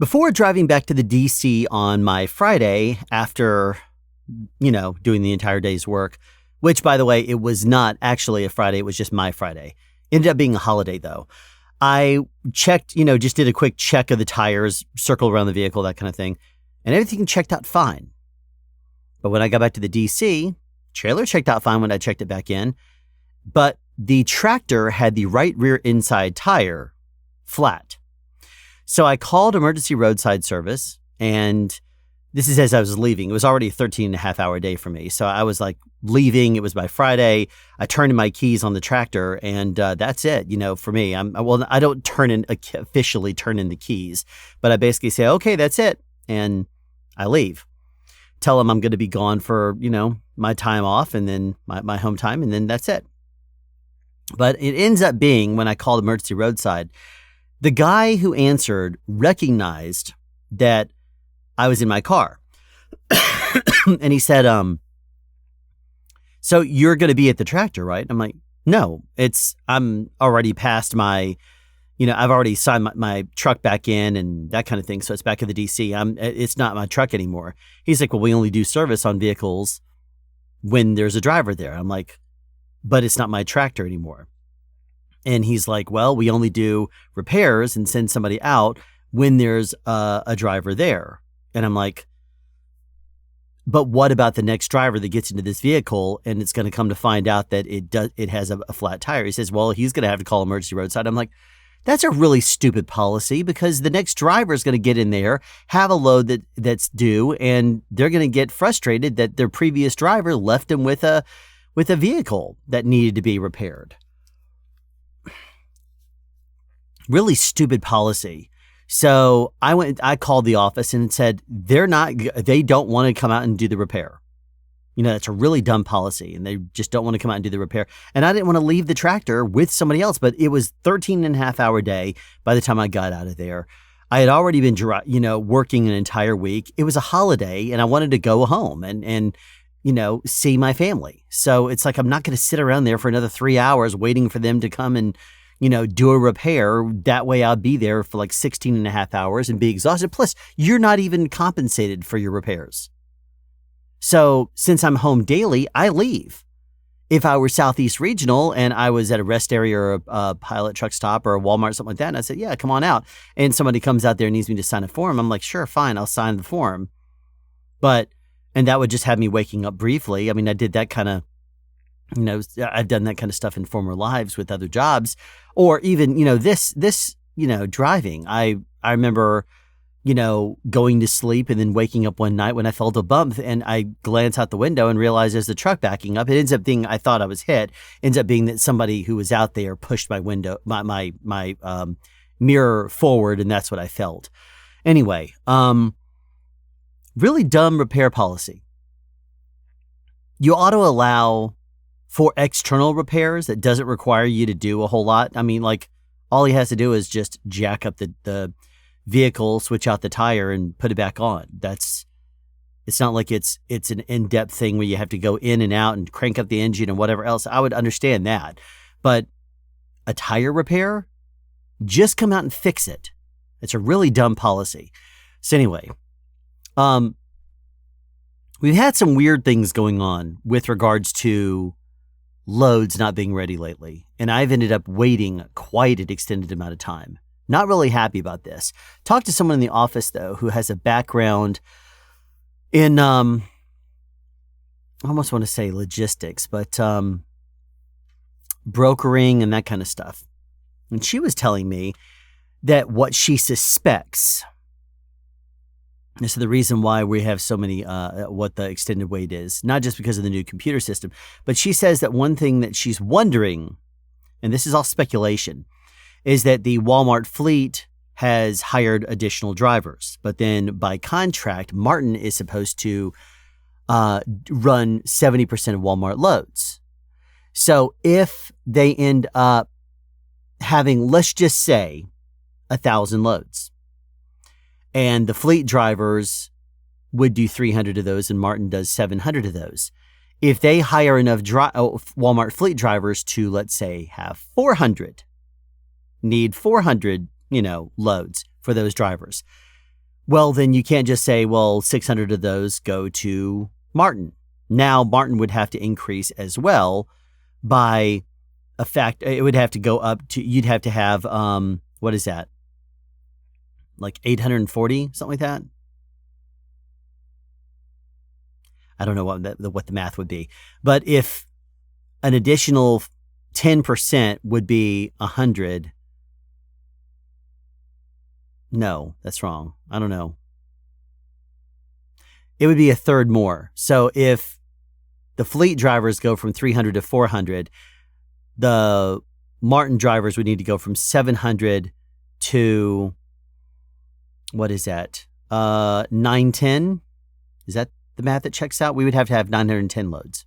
Before driving back to the DC on my Friday after, doing the entire day's work, which, by the way, it was not actually a Friday. It was just my Friday. Ended up being a holiday, though. I checked, just did a quick check of the tires, circled around the vehicle, that kind of thing, and everything checked out fine. But when I got back to the DC, trailer checked out fine when I checked it back in, but the tractor had the right rear inside tire flat. So I called emergency roadside service, and this is as I was leaving. It was already a 13-and-a-half-hour day for me. So I was like leaving. It was by Friday. I turned in my keys on the tractor, and that's it. For me, I don't officially turn in the keys, but I basically say, okay, that's it. And I leave. Tell them I'm going to be gone for, my time off and then my home time, and then that's it. But it ends up being, when I called emergency roadside, the guy who answered recognized that I was in my car. And he said, so you're going to be at the tractor, right? I'm like, no, I'm already past my, I've already signed my truck back in and that kind of thing. So it's back at the DC. It's not my truck anymore. He's like, well, we only do service on vehicles when there's a driver there. I'm like, but it's not my tractor anymore. And he's like, well, we only do repairs and send somebody out when there's a driver there. And I'm like, but what about the next driver that gets into this vehicle and it's going to come to find out that it has a flat tire? He says, well, he's going to have to call emergency roadside. I'm like, that's a really stupid policy, because the next driver is going to get in there, have a load that's due, and they're going to get frustrated that their previous driver left them with a vehicle that needed to be repaired. Really stupid policy. So I called the office and said, they don't want to come out and do the repair. That's a really dumb policy, and they just don't want to come out and do the repair. And I didn't want to leave the tractor with somebody else, but it was 13-and-a-half-hour day by the time I got out of there. I had already been, working an entire week. It was a holiday, and I wanted to go home and see my family. So it's like, I'm not going to sit around there for another 3 hours waiting for them to come and, do a repair. That way I'll be there for like 16 and a half hours and be exhausted. Plus, you're not even compensated for your repairs. So since I'm home daily, I leave. If I were Southeast Regional and I was at a rest area or a Pallet truck stop or a Walmart, something like that, and I said, yeah, come on out, and somebody comes out there and needs me to sign a form, I'm like, sure, fine, I'll sign the form. And that would just have me waking up briefly. I mean, I did that kind of, I've done that kind of stuff in former lives with other jobs, or even, this, driving. I remember, going to sleep and then waking up one night when I felt a bump, and I glance out the window and realize there's the truck backing up. It ends up being, I thought I was hit, ends up being that somebody who was out there pushed my window, my mirror forward, and that's what I felt. Anyway, really dumb repair policy. You ought to allow for external repairs that doesn't require you to do a whole lot. I mean, like, all he has to do is just jack up the vehicle, switch out the tire, and put it back on. It's not like it's an in-depth thing where you have to go in and out and crank up the engine and whatever else. I would understand that. But a tire repair, just come out and fix it. It's a really dumb policy. So anyway, we've had some weird things going on with regards to loads not being ready lately, and I've ended up waiting quite an extended amount of time. Not really happy about this. Talked to someone in the office, though, who has a background in, I almost want to say logistics, but brokering and that kind of stuff. And she was telling me that what she suspects, this is the reason why we have so many, what the extended wait is, not just because of the new computer system, but she says that one thing that she's wondering, and this is all speculation, is that the Walmart fleet has hired additional drivers. But then by contract, Martin is supposed to run 70% of Walmart loads. So if they end up having, let's just say, 1,000 loads, and the fleet drivers would do 300 of those, and Martin does 700 of those. If they hire enough Walmart fleet drivers to, let's say, have 400, need 400, loads for those drivers, Well, then you can't just say, well, 600 of those go to Martin. Now Martin would have to increase as well by a fact. It would have to go up to, you'd have to have, what is that? Like 840, something like that. I don't know what the math would be. But if an additional 10% would be 100. No, that's wrong. I don't know. It would be a third more. So if the fleet drivers go from 300 to 400, the Martin drivers would need to go from 700 to, what is that? 910? Is that the math that checks out? We would have to have 910 loads.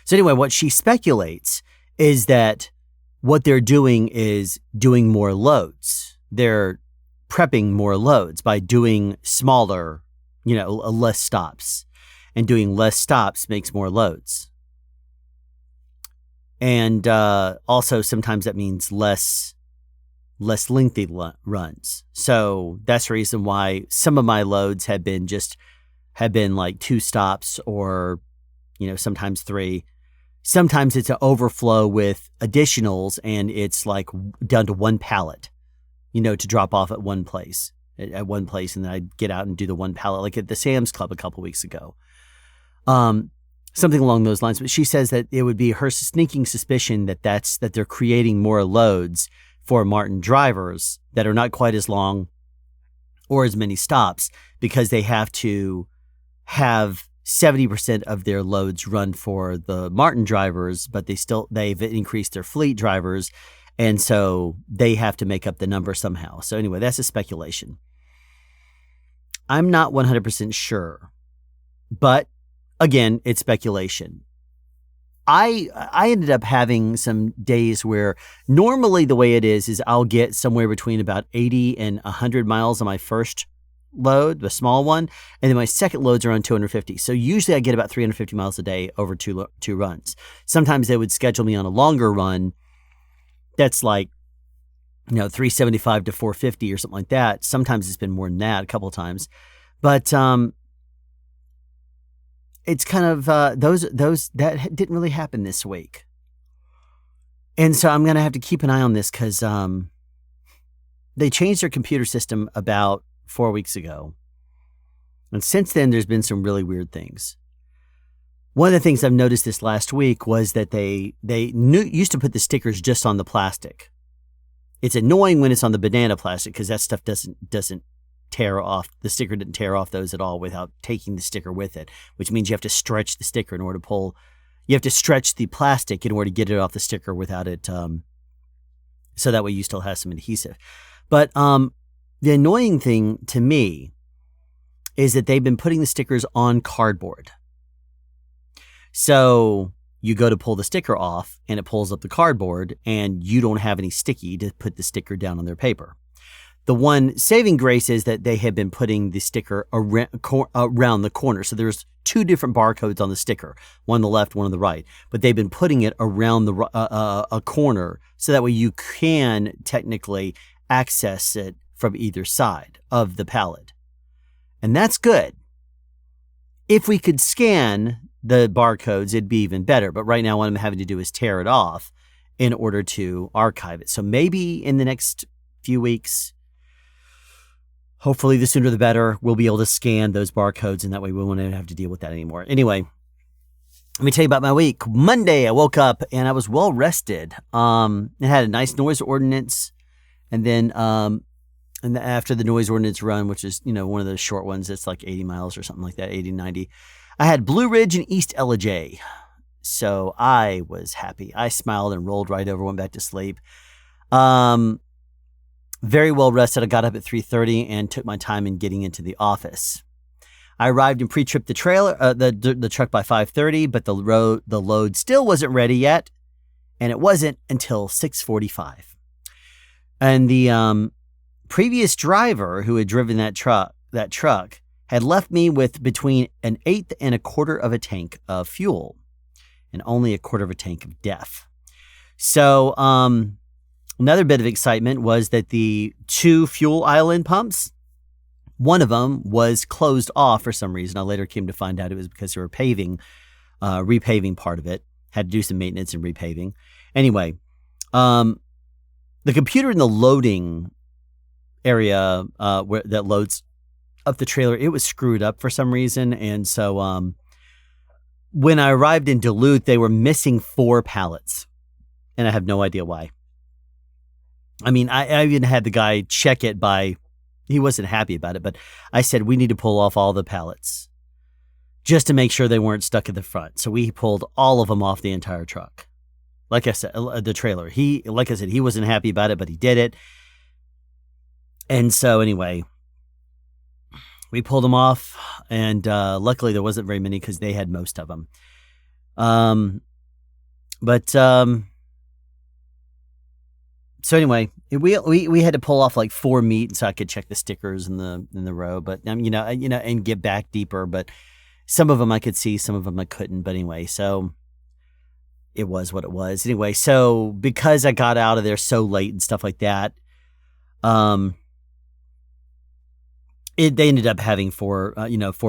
So anyway, what she speculates is that what they're doing is doing more loads. They're prepping more loads by doing smaller, less stops. And doing less stops makes more loads. And also sometimes that means less lengthy runs. So that's the reason why some of my loads have been like 2 stops or, sometimes 3. Sometimes it's an overflow with additionals and it's like down to 1 pallet, to drop off at one place, and then I'd get out and do the 1 pallet, like at the Sam's Club a couple weeks ago. Something along those lines. But she says that it would be her sneaking suspicion that they're creating more loads for Martin drivers that are not quite as long or as many stops because they have to have 70% of their loads run for the Martin drivers, but they've increased their fleet drivers. And so they have to make up the number somehow. So anyway, that's a speculation. I'm not 100% sure, but again, it's speculation. I ended up having some days where normally the way it is I'll get somewhere between about 80 and 100 miles on my first load, the small one, and then my second load's around 250. So usually I get about 350 miles a day over two runs. Sometimes they would schedule me on a longer run that's like, 375 to 450 or something like that. Sometimes it's been more than that a couple of times. But it's kind of those that didn't really happen this week. And so I'm going to have to keep an eye on this because they changed their computer system about 4 weeks ago. And since then, there's been some really weird things. One of the things I've noticed this last week was that they used to put the stickers just on the plastic. It's annoying when it's on the banana plastic because that stuff doesn't tear off. The sticker didn't tear off those at all without taking the sticker with it, which means you have to stretch the sticker in order to pull. You have to stretch the plastic in order to get it off the sticker without it, so that way you still have some adhesive. But the annoying thing to me is that they've been putting the stickers on cardboard. So you go to pull the sticker off and it pulls up the cardboard and you don't have any sticky to put the sticker down on their paper. The one saving grace is that they have been putting the sticker around the corner. So there's 2 different barcodes on the sticker, one on the left, one on the right. But they've been putting it around a corner so that way you can technically access it from either side of the pallet. And that's good. If we could scan the barcodes, it'd be even better. But right now what I'm having to do is tear it off in order to archive it. So maybe in the next few weeks, hopefully the sooner the better, we'll be able to scan those barcodes and that way we won't have to deal with that anymore. Anyway, let me tell you about my week. Monday, I woke up and I was well rested. It had a nice noise ordinance. And then after the noise ordinance run, which is, one of those short ones that's like 80 miles or something like that, 80, 90, I had Blue Ridge and East Ellijay. So I was happy. I smiled and rolled right over, went back to sleep. Very well rested. I got up at 3:30 and took my time in getting into the office. I arrived and pre-tripped the trailer, the truck by 5:30, but the load still wasn't ready yet, and it wasn't until 6:45. And the previous driver who had driven that truck had left me with between 1/8 and 1/4 of a tank of fuel, and only 1/4 of a tank of DEF. So another bit of excitement was that the 2 fuel island pumps One of them was closed off for some reason. I later came to find out it was because they were repaving part of it. Had to do some maintenance and repaving. Anyway, the computer in the loading area where that loads up the trailer, it was screwed up for some reason. And so when I arrived in Duluth, they were missing 4 pallets. And I have no idea why. I mean, I even had the guy check it he wasn't happy about it, but I said, we need to pull off all the pallets just to make sure they weren't stuck at the front. So we pulled all of them off the entire truck. Like I said, the trailer. Like I said, he wasn't happy about it, but he did it. And so anyway, we pulled them off, and luckily there wasn't very many because they had most of them. So anyway, we had to pull off like 4 meat so I could check the stickers in the row, but and get back deeper. But some of them I could see, some of them I couldn't. But anyway, so it was what it was. Anyway, so because I got out of there so late and stuff like that, they ended up having 4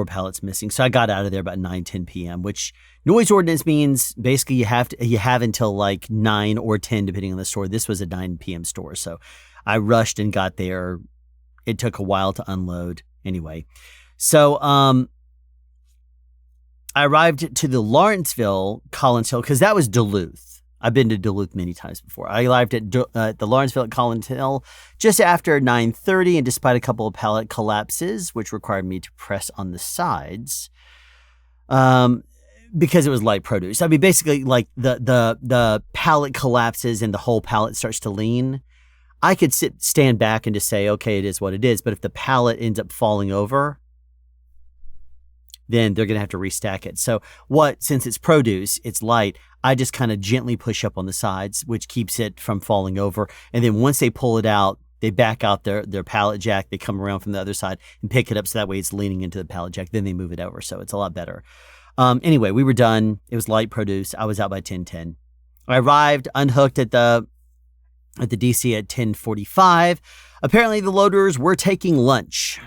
pallets missing. So I got out of there about 9-10 p.m., which noise ordinance means basically you have until like 9 or 10, depending on the store. This was a 9 p.m. store. So I rushed and got there. It took a while to unload anyway. So, I arrived to the Lawrenceville, Collins Hill, because that was Duluth. I've been to Duluth many times before. I arrived at the Lawrenceville at Collins Hill just after 9:30, and despite a couple of pallet collapses, which required me to press on the sides, because it was light produce. I mean, basically, like the pallet collapses and the whole pallet starts to lean. I could stand back and just say, okay, it is what it is. But if the pallet ends up falling over, then they're going to have to restack it. So since it's produce, it's light, I just kind of gently push up on the sides, which keeps it from falling over. And then once they pull it out, they back out their pallet jack. They come around from the other side and pick it up. So that way it's leaning into the pallet jack. Then they move it over. So it's a lot better. Anyway, we were done. It was light produce. I was out by 10:10. I arrived unhooked at the DC at 10:45. Apparently the loaders were taking lunch.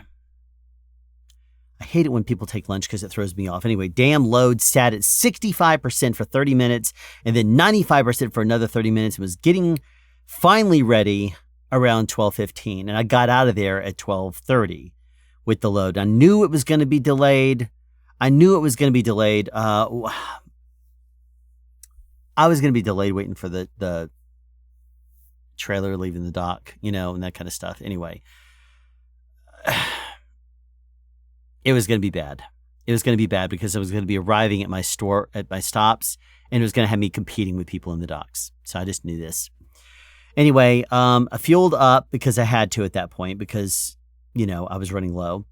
I hate it when people take lunch because it throws me off. Anyway, damn load sat at 65% for 30 minutes and then 95% for another 30 minutes. It was getting finally ready around 12:15, and I got out of there at 12:30 with the load. I knew it was going to be delayed. I was going to be delayed waiting for the trailer leaving the dock, and that kind of stuff. Anyway, it was going to be bad. It was going to be bad because I was going to be arriving at my store, at my stops, and it was going to have me competing with people in the docks. So I just knew this. Anyway, I fueled up because I had to at that point because, I was running low.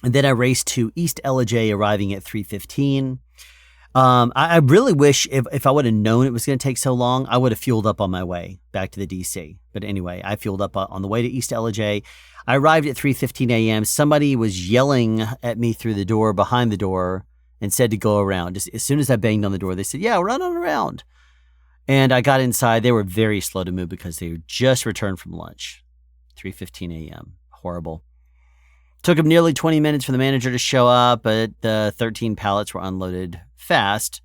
And then I raced to East Ellijay, arriving at 3:15. I really wish if I would have known it was going to take so long, I would have fueled up on my way back to the DC. But anyway, I fueled up on the way to East Ellijay. I arrived at 3:15 a.m. Somebody was yelling at me through the door, behind the door, and said to go around. Just as soon as I banged on the door, they said, yeah, run on around. And I got inside. They were very slow to move because they just returned from lunch. 3:15 a.m. Horrible. Took them nearly 20 minutes for the manager to show up, but the 13 pallets were unloaded fast,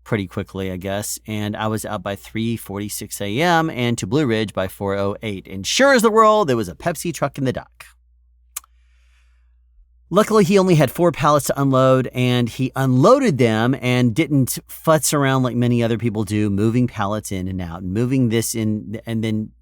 pretty quickly, I guess. And I was out by 3:46 a.m. and to Blue Ridge by 4:08. And sure as the world, there was a Pepsi truck in the dock. Luckily, he only had 4 pallets to unload, and he unloaded them and didn't futz around like many other people do, moving pallets in and out, and moving this in, and then,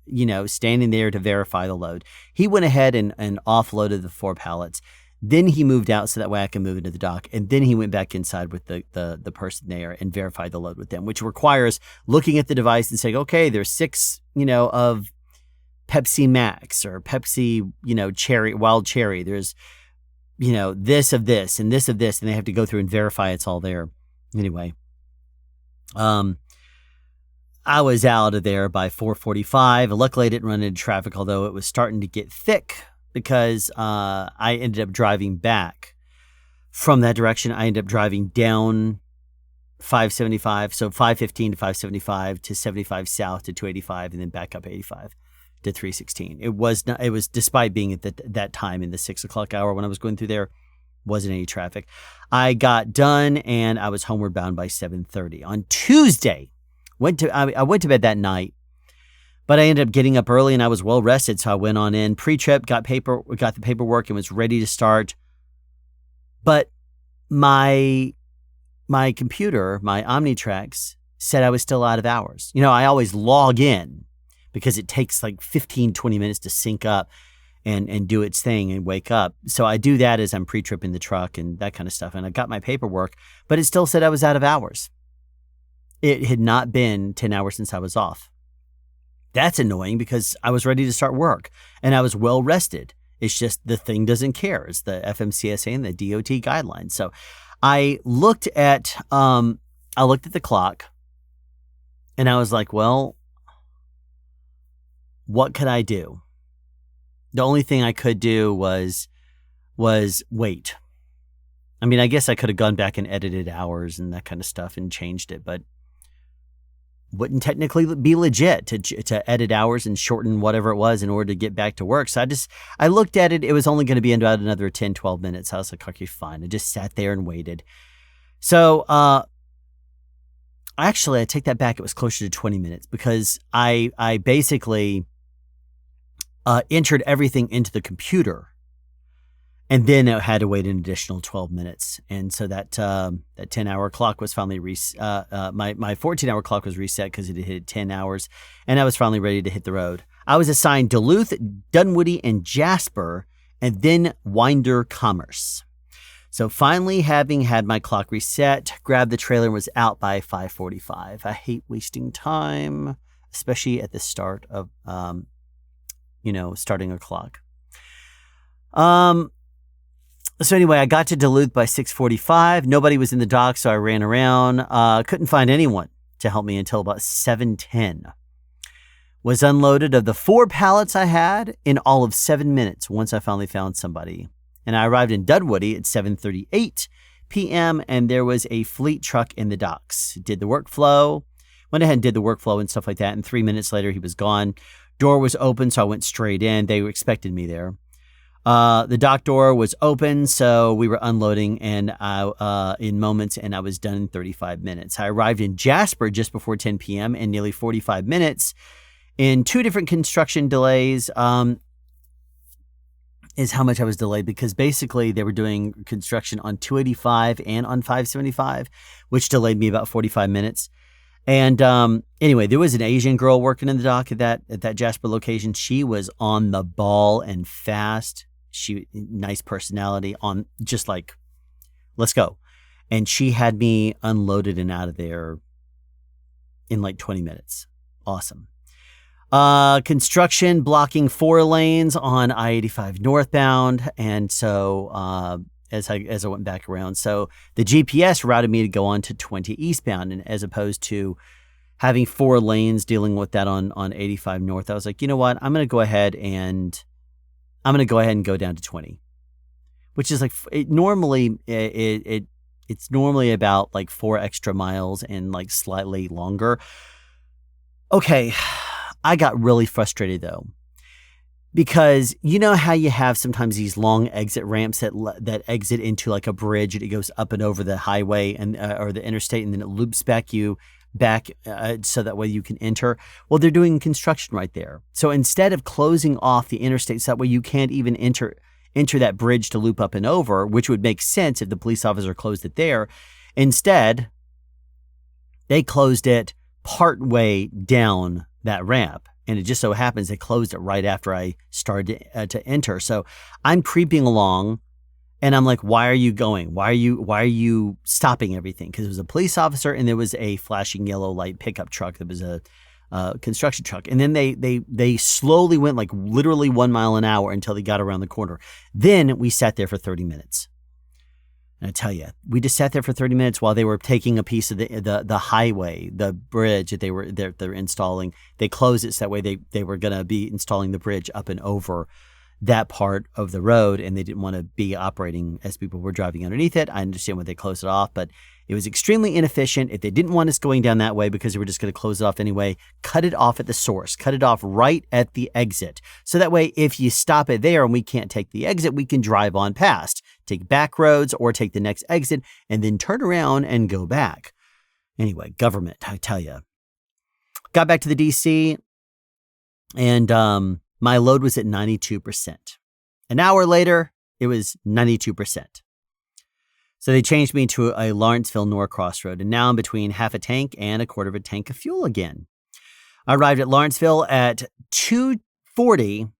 standing there to verify the load. He went ahead and offloaded the 4 pallets. Then he moved out so that way I can move into the dock. And then he went back inside with the person there and verified the load with them, which requires looking at the device and saying, okay, there's 6, of Pepsi Max or Pepsi, cherry, wild cherry. There's, this of this and this of this. And they have to go through and verify it's all there. Anyway, I was out of there by 4:45. Luckily, I didn't run into traffic, although it was starting to get thick. Because I ended up driving back from that direction. I ended up driving down 575, so 515 to 575 to 75 south to 285, and then back up 85. to 316. It was not. It was despite being at that time in the 6 o'clock hour when I was going through there, wasn't any traffic. I got done and I was homeward bound by 7:30 on Tuesday. I went to bed that night, but I ended up getting up early and I was well rested, so I went on in pre-trip, got the paperwork, and was ready to start. But my computer, my OmniTrax, said I was still out of hours. I always log in because it takes like 15, 20 minutes to sync up and do its thing and wake up. So I do that as I'm pre-tripping the truck and that kind of stuff. And I got my paperwork, but it still said I was out of hours. It had not been 10 hours since I was off. That's annoying because I was ready to start work and I was well rested. It's just the thing doesn't care. It's the FMCSA and the DOT guidelines. So I looked at the clock and I was like, well, what could I do? The only thing I could do was wait. I mean, I guess I could have gone back and edited hours and that kind of stuff and changed it, but wouldn't technically be legit to edit hours and shorten whatever it was in order to get back to work. So I looked at it. It was only going to be about another 10, 12 minutes. I was like, okay, fine. I just sat there and waited. So, actually, I take that back. It was closer to 20 minutes because I basically entered everything into the computer. And then it had to wait an additional 12 minutes. And so that 10-hour clock was finally my 14-hour clock was reset because it had hit 10 hours. And I was finally ready to hit the road. I was assigned Duluth, Dunwoody, and Jasper, and then Winder Commerce. So finally, having had my clock reset, grabbed the trailer and was out by 5:45. I hate wasting time, especially at the start of, starting a clock. So anyway, I got to Duluth by 6:45. Nobody was in the dock, so I ran around. Couldn't find anyone to help me until about 7:10. Was unloaded of the 4 pallets I had in all of 7 minutes once I finally found somebody. And I arrived in Dunwoody at 7:38 p.m. and there was a fleet truck in the docks. Did the workflow, went ahead and did the workflow and stuff like that. And 3 minutes later, he was gone. Door was open, so I went straight in. They expected me there. The dock door was open, so we were unloading and in moments, and I was done in 35 minutes. I arrived in Jasper just before 10 p.m. and nearly 45 minutes in 2 different construction delays is how much I was delayed because basically they were doing construction on 285 and on 575, which delayed me about 45 minutes. And anyway, there was an Asian girl working in the dock at that Jasper location. She was on the ball and fast. Nice personality, on just like, let's go. And she had me unloaded and out of there in like 20 minutes. Awesome. Construction blocking 4 lanes on I-85 northbound. And so as I went back around, so the GPS routed me to go on to 20 eastbound, and as opposed to having 4 lanes dealing with that on 85 north, I was like, you know what? I'm going to go ahead and go down to 20, which is like it's normally about like 4 extra miles and like slightly longer. Okay, I got really frustrated though, because you know how you have sometimes these long exit ramps that exit into like a bridge and it goes up and over the highway and or the interstate, and then it loops back so that way you can enter. Well, they're doing construction right there. So instead of closing off the interstate so that way you can't even enter that bridge to loop up and over, which would make sense if the police officer closed it there, instead they closed it partway down that ramp. And it just so happens they closed it right after I started to enter. So I'm creeping along. And I'm like, why are you going? Why are you stopping everything? Because it was a police officer and there was a flashing yellow light pickup truck that was a construction truck. And then they slowly went like literally 1 mile an hour until they got around the corner. Then we sat there for 30 minutes. And I tell you, we just sat there for 30 minutes while they were taking a piece of the highway, the bridge that they're installing. They closed it so that way they were going to be installing the bridge up and over that part of the road, and they didn't want to be operating as people were driving underneath it. I understand why they closed it off, but it was extremely inefficient. If they didn't want us going down that way because they were just going to close it off anyway, cut it off at the source, cut it off right at the exit. So that way, if you stop it there and we can't take the exit, we can drive on past, take back roads or take the next exit and then turn around and go back. Anyway, government, I tell you. Got back to the DC and my load was at 92%. An hour later, it was 92%. So they changed me to a Lawrenceville Norcross road, and now I'm between half a tank and a quarter of a tank of fuel again. I arrived at Lawrenceville at 2:40,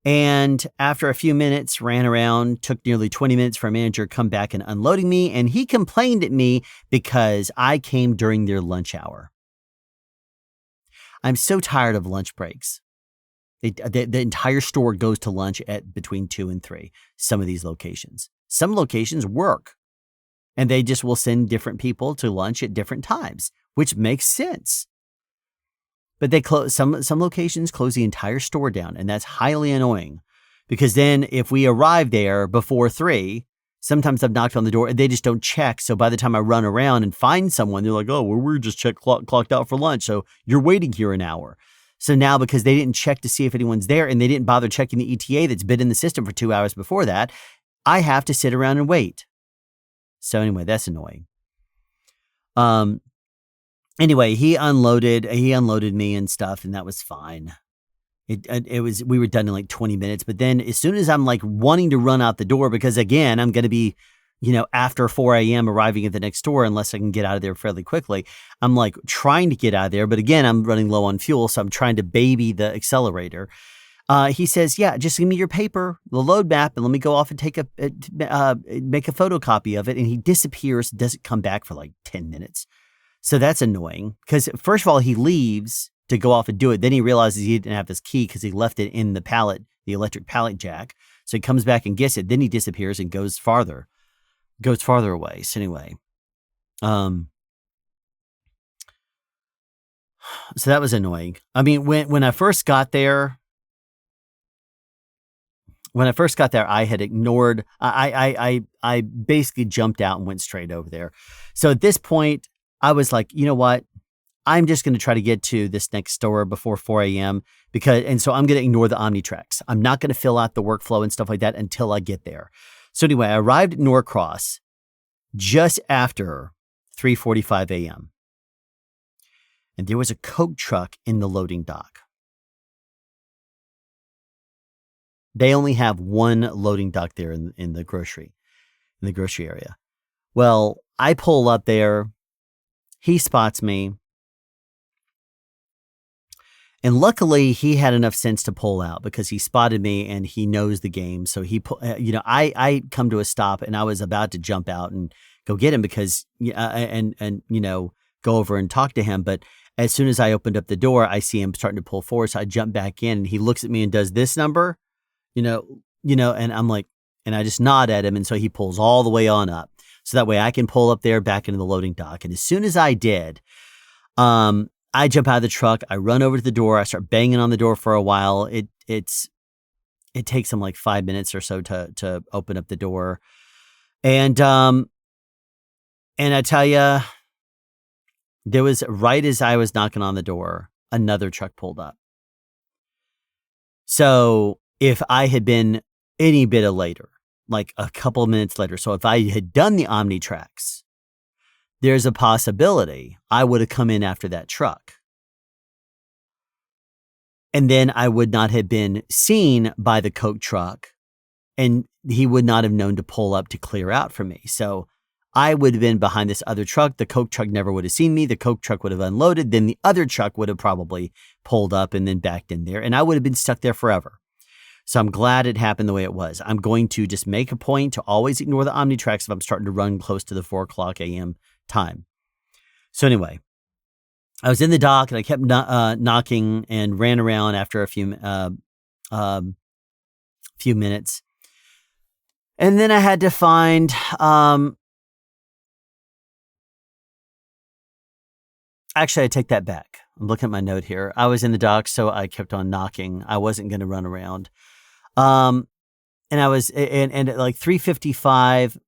and after a few minutes, ran around, took nearly 20 minutes for a manager to come back and unloading me, and he complained at me because I came during their lunch hour. I'm so tired of lunch breaks. The entire store goes to lunch at between 2 and 3, some of these locations. Some locations work, and they just will send different people to lunch at different times, which makes sense. But they close some locations close the entire store down, and that's highly annoying because then if we arrive there before 3, sometimes I've knocked on the door and they just don't check. So by the time I run around and find someone, they're like, "Oh, well, we're just clocked out for lunch, so you're waiting here an hour." So now because they didn't check to see if anyone's there and they didn't bother checking the ETA that's been in the system for 2 hours before that, I have to sit around and wait. So anyway, that's annoying. Anyway, he unloaded me and stuff, and that was fine. We were done in like 20 minutes, but then as soon as I'm like wanting to run out the door, because again, I'm going to be, after 4 a.m. arriving at the next store, unless I can get out of there fairly quickly, I'm like trying to get out of there. But again, I'm running low on fuel, so I'm trying to baby the accelerator. He says, "Yeah, just give me your paper, the load map, and let me go off and make a photocopy of it." And he disappears, doesn't come back for like 10 minutes. So that's annoying because first of all, he leaves to go off and do it. Then he realizes he didn't have his key because he left it in the pallet, the electric pallet jack. So he comes back and gets it. Then he disappears and goes farther away. So anyway, so that was annoying. I mean, when I first got there, I had ignored, I basically jumped out and went straight over there. So at this point, I was like, you know what? I'm just going to try to get to this next store before 4 a.m. And so I'm going to ignore the OmniTracks. I'm not going to fill out the workflow and stuff like that until I get there. So anyway, I arrived at Norcross just after 3:45 a.m. And there was a Coke truck in the loading dock. They only have one loading dock there in the grocery area. Well, I pull up there. He spots me. And luckily, he had enough sense to pull out because he spotted me and he knows the game. So I come to a stop and I was about to jump out and go get him because, go over and talk to him. But as soon as I opened up the door, I see him starting to pull forward. So I jump back in and he looks at me and does this number, and I'm like, and I just nod at him. And so he pulls all the way on up. So that way I can pull up there back into the loading dock. And as soon as I did, I jump out of the truck. I run over to the door. I start banging on the door for a while. It takes him like 5 minutes or so to open up the door. And I tell you, there was right as I was knocking on the door, another truck pulled up. So if I had been any bit later, like a couple of minutes later, so if I had done the OmniTracks, there's a possibility I would have come in after that truck. And then I would not have been seen by the Coke truck, and he would not have known to pull up to clear out for me. So I would have been behind this other truck. The Coke truck never would have seen me. The Coke truck would have unloaded. Then the other truck would have probably pulled up and then backed in there, and I would have been stuck there forever. So I'm glad it happened the way it was. I'm going to just make a point to always ignore the OmniTracks if I'm starting to run close to the 4 o'clock a.m. time. So anyway, I was in the dock and I kept knocking and ran around after a few minutes. And then I had to find, actually I take that back. I'm looking at my note here. I was in the dock, so I kept on knocking. I wasn't going to run around. Um, and I was, and at like 3:55,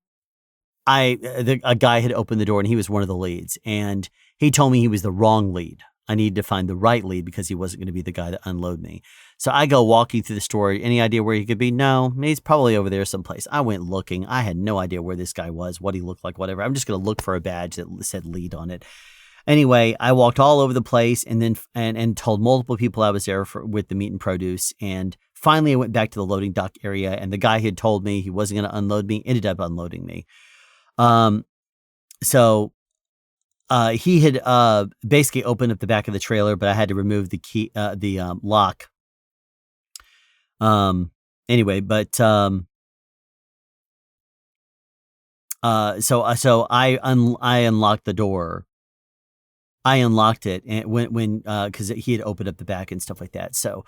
a guy had opened the door and he was one of the leads, and he told me he was the wrong lead. I needed to find the right lead because he wasn't going to be the guy that unload me. So I go walking through the store. Any idea where he could be? No, he's probably over there someplace. I went looking. I had no idea where this guy was, what he looked like, whatever. I'm just going to look for a badge that said lead on it. Anyway, I walked all over the place and then and told multiple people I was there with the meat and produce. And finally, I went back to the loading dock area, and the guy who had told me he wasn't going to unload me ended up unloading me. So he had basically opened up the back of the trailer, but I had to remove the key, the lock. Anyway, but so I unlocked the door. I unlocked it and when because he had opened up the back and stuff like that. So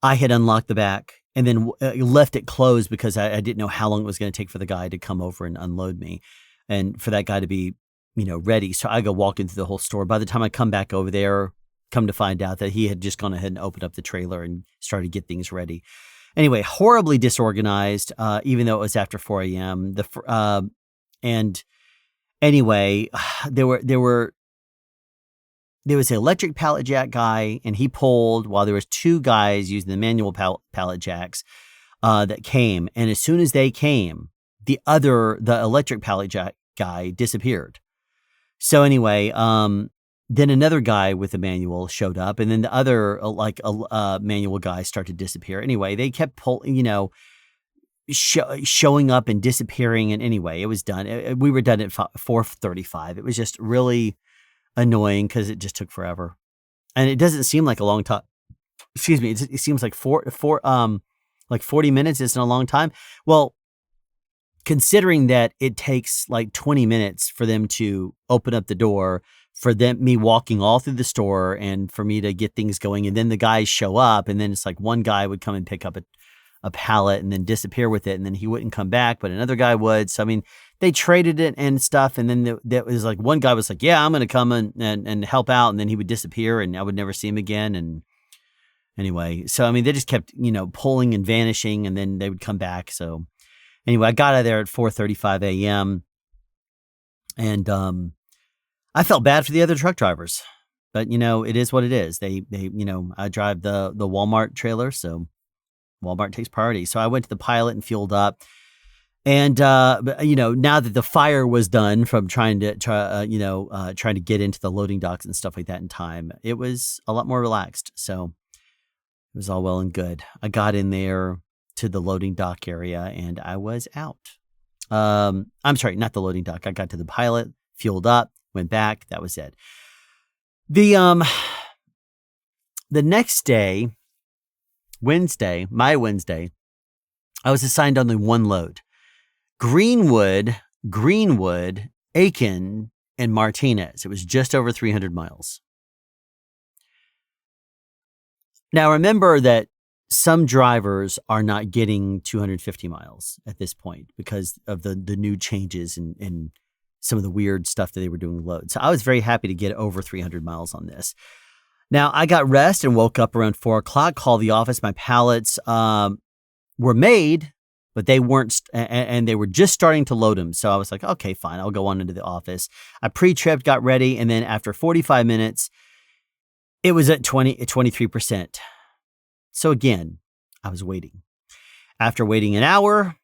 I had unlocked the back and then left it closed because I didn't know how long it was going to take for the guy to come over and unload me, and for that guy to be, ready. So I go walking through the whole store. By the time I come back over there, come to find out that he had just gone ahead and opened up the trailer and started to get things ready. Anyway, horribly disorganized, even though it was after 4 a.m. And anyway, there was an electric pallet jack guy, and he pulled while there was two guys using the manual pallet jacks that came. And as soon as they came, the electric pallet jack guy disappeared. So anyway, then another guy with a manual showed up, and then the other manual guy started to disappear. Anyway, they kept showing up and disappearing. And anyway, it was done. We were done at 4:35. It was just really annoying because it just took forever, and it doesn't seem like a long time. Excuse me. It seems like 40 minutes isn't a long time. Well, considering that it takes like 20 minutes for them to open up the door, for me walking all through the store and for me to get things going. And then the guys show up, and then it's like one guy would come and pick up a pallet and then disappear with it. And then he wouldn't come back, but another guy would. So, I mean, they traded it and stuff. And then there was like one guy was like, yeah, I'm going to come and help out. And then he would disappear and I would never see him again. And anyway, so, I mean, they just kept, pulling and vanishing, and then they would come back. So anyway, I got out of there at 4:35 a.m. and I felt bad for the other truck drivers, but it is what it is. They I drive the Walmart trailer, so Walmart takes priority. So I went to the Pilot and fueled up, and now that the fire was done from trying to get into the loading docks and stuff like that in time, it was a lot more relaxed. So it was all well and good. I got in there to the loading dock area and I was out. I'm sorry, not the loading dock. I got to the Pilot, fueled up, went back. That was it. The next day, Wednesday, I was assigned only one load. Greenwood, Aiken, and Martinez. It was just over 300 miles. Now remember that some drivers are not getting 250 miles at this point because of the new changes and some of the weird stuff that they were doing with loads. So I was very happy to get over 300 miles on this. Now I got rest and woke up around 4 o'clock, called the office. My pallets were made, but they weren't, and they were just starting to load them. So I was like, okay, fine. I'll go on into the office. I pre-tripped, got ready. And then after 45 minutes, it was at 23%. So again, I was waiting. After waiting an hour,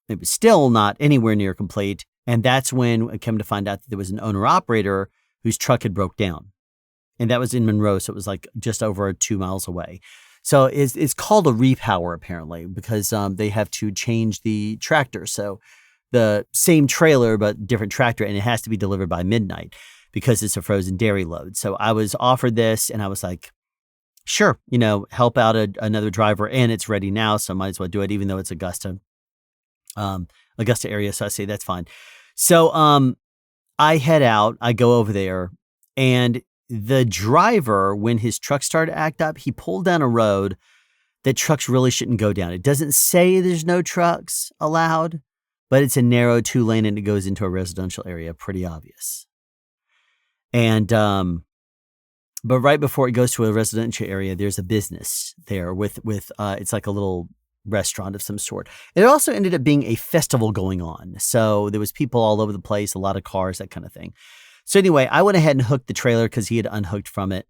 it was still not anywhere near complete. And that's when I came to find out that there was an owner-operator whose truck had broke down. And that was in Monroe, so it was like just over 2 miles away. So it's called a repower, apparently, because they have to change the tractor. So the same trailer, but different tractor, and it has to be delivered by midnight because it's a frozen dairy load. So I was offered this, and I was like, sure, help out another driver, and it's ready now, so I might as well do it, even though it's Augusta area. So I say, that's fine. So I head out, I go over there, and the driver, when his truck started to act up, he pulled down a road that trucks really shouldn't go down. It doesn't say there's no trucks allowed, but it's a narrow 2-lane and it goes into a residential area. Pretty obvious. And, but right before it goes to a residential area, there's a business there with it's like a little restaurant of some sort. It also ended up being a festival going on. So there was people all over the place, a lot of cars, that kind of thing. So anyway, I went ahead and hooked the trailer because he had unhooked from it,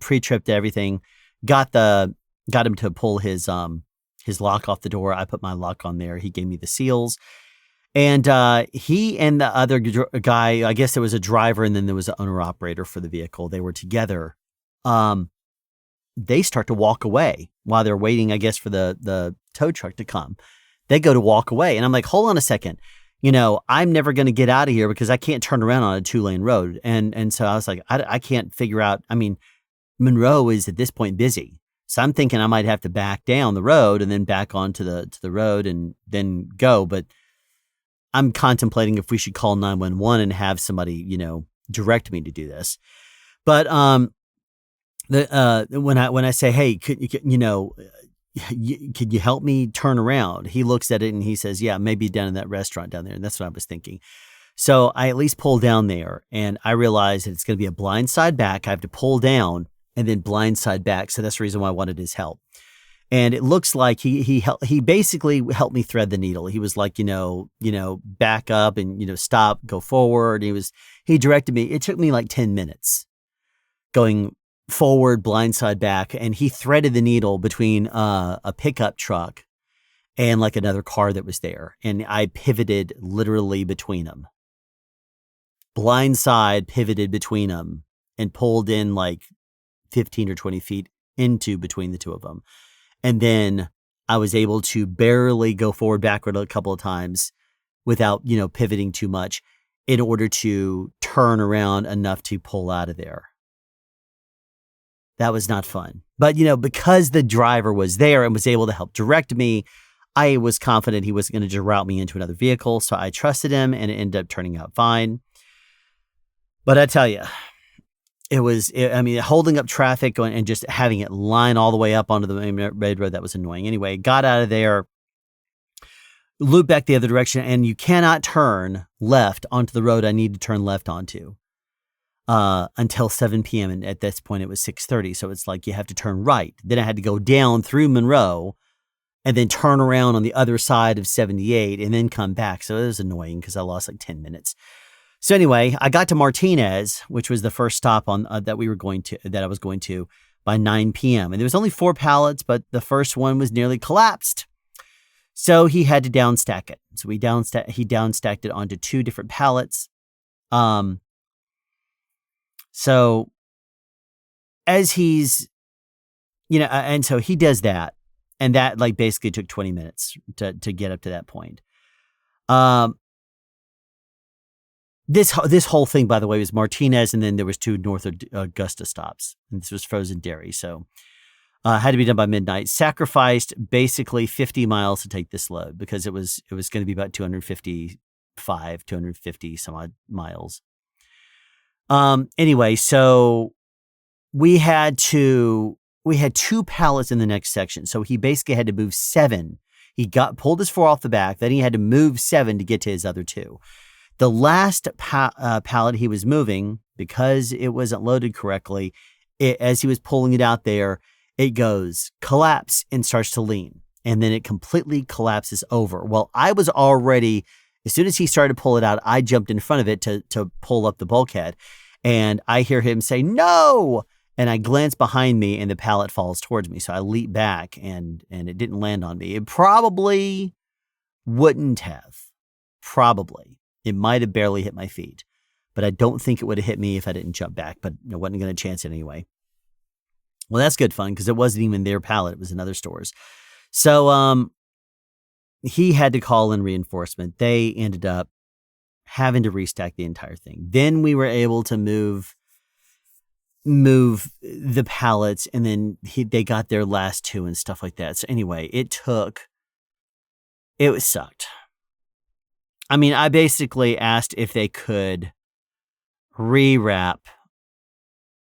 pre-tripped everything, got him to pull his lock off the door. I put my lock on there. He gave me the seals. And he and the other guy, I guess there was a driver and then there was an owner-operator for the vehicle. They were together. They start to walk away while they're waiting, I guess, for the tow truck to come. They go to walk away. And I'm like, hold on a second. I'm never going to get out of here because I can't turn around on a 2-lane road. And so I was like, I can't figure out. I mean, Monroe is at this point busy. So I'm thinking I might have to back down the road and then back onto the road and then go. But I'm contemplating if we should call 911 and have somebody, direct me to do this. But when I say, hey, could you help me turn around? He looks at it and he says, yeah, maybe down in that restaurant down there. And that's what I was thinking. So I at least pull down there and I realize that it's going to be a blind side back. I have to pull down and then blind side back. So that's the reason why I wanted his help. And it looks like he basically helped me thread the needle. He was like, back up and, stop, go forward. He directed me. It took me like 10 minutes going forward, blind side back. And he threaded the needle between a pickup truck and like another car that was there. And I pivoted literally between them. Blind side pivoted between them and pulled in like 15 or 20 feet into between the two of them. And then I was able to barely go forward, backward a couple of times without, pivoting too much in order to turn around enough to pull out of there. That was not fun. But, because the driver was there and was able to help direct me, I was confident he wasn't going to route me into another vehicle. So I trusted him and it ended up turning out fine. But I tell you, holding up traffic and just having it line all the way up onto the main road, that was annoying. Anyway, got out of there, looped back the other direction, and you cannot turn left onto the road I need to turn left onto until 7 p.m. And at this point, it was 6:30. So it's like you have to turn right. Then I had to go down through Monroe and then turn around on the other side of 78 and then come back. So it was annoying because I lost like 10 minutes. So anyway, I got to Martinez, which was the first stop on that I was going to by 9 p.m. And there was only 4 pallets, but the first one was nearly collapsed. So he had to downstack it. So he downstacked it onto 2 different pallets. So as he's, and so he does that, and that like basically took 20 minutes to get up to that point. This whole thing, by the way, was Martinez, and then there was 2 north of Augusta stops, and this was frozen dairy. So had to be done by midnight. Sacrificed basically 50 miles to take this load because it was going to be about 250 some odd miles. Anyway, so we had 2 pallets in the next section. So he basically had to move 7. He pulled his 4 off the back. Then he had to move 7 to get to his other 2. The last pallet he was moving, because it wasn't loaded correctly, as he was pulling it out there, it goes collapse and starts to lean. And then it completely collapses over. Well, I was already, as soon as he started to pull it out, I jumped in front of it to pull up the bulkhead. And I hear him say, no! And I glance behind me and the pallet falls towards me. So I leap back and it didn't land on me. It probably wouldn't have. Probably. It might have barely hit my feet, but I don't think it would have hit me if I didn't jump back, but I wasn't going to chance it anyway. Well, that's good fun because it wasn't even their pallet. It was another store's. So he had to call in reinforcement. They ended up having to restack the entire thing. Then we were able to move the pallets, and then they got their last 2 and stuff like that. So anyway, it sucked. I mean, I basically asked if they could rewrap